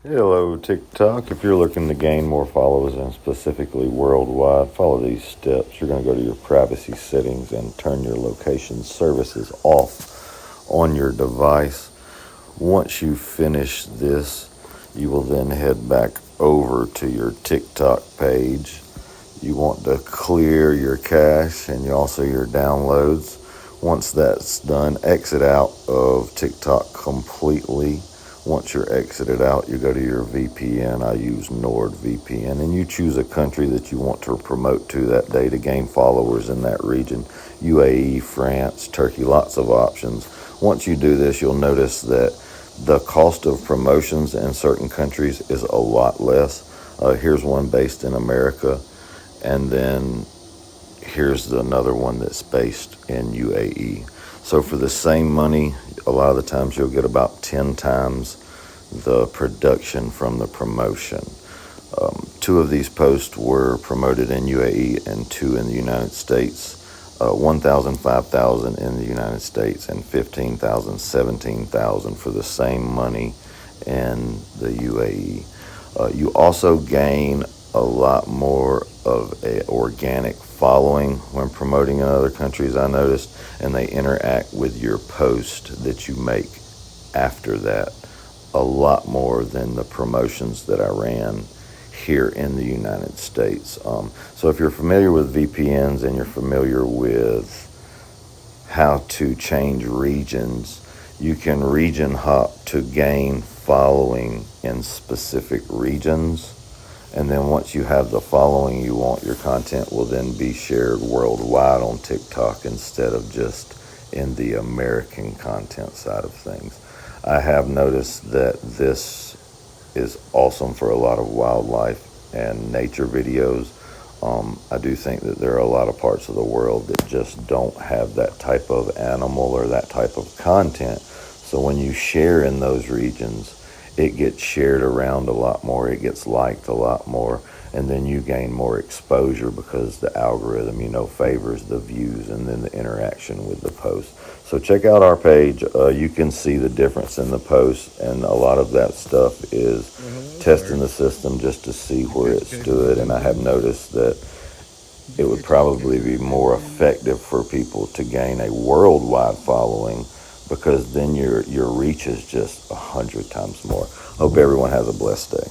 Hello, TikTok. If you're looking to gain more followers and specifically worldwide, follow these steps. You're going to go to your privacy settings and turn your location services off on your device. Once you finish this, you will then head back over to your TikTok page. You want to clear your cache and also your downloads. Once that's done, exit out of TikTok completely. Once you're exited out, you go to your VPN. I use NordVPN, and you choose a country that you want to promote to that day to gain followers in that region. UAE, France, Turkey, lots of options. Once you do this, you'll notice that the cost of promotions in certain countries is a lot less. Here's one based in America, and then here's another one that's based in UAE. So for the same money, a lot of the times you'll get about 10 times the production from the promotion. Two of these posts were promoted in UAE and two in the United States. 1,000, 5,000 in the United States, and 15,000, 17,000 for the same money in the UAE. You also gain a lot more of a organic following when promoting in other countries, I noticed, and they interact with your post that you make after that a lot more than the promotions that I ran here in the United States. So if you're familiar with VPNs and you're familiar with how to change regions, you can region hop to gain following in specific regions. And then once you have the following you want, your content will then be shared worldwide on TikTok instead of just in the American content side of things. I have noticed that this is awesome for a lot of wildlife and nature videos. I do think that there are a lot of parts of the world that just don't have that type of animal or that type of content. So when you share in those regions, it gets shared around a lot more, it gets liked a lot more, and then you gain more exposure because the algorithm, favors the views and then the interaction with the post. So check out our page. You can see the difference in the posts, and a lot of that stuff is testing the system just to see where it stood. And I have noticed that it would probably be more effective for people to gain a worldwide following, because then your reach is just 100 times more. Hope everyone has a blessed day.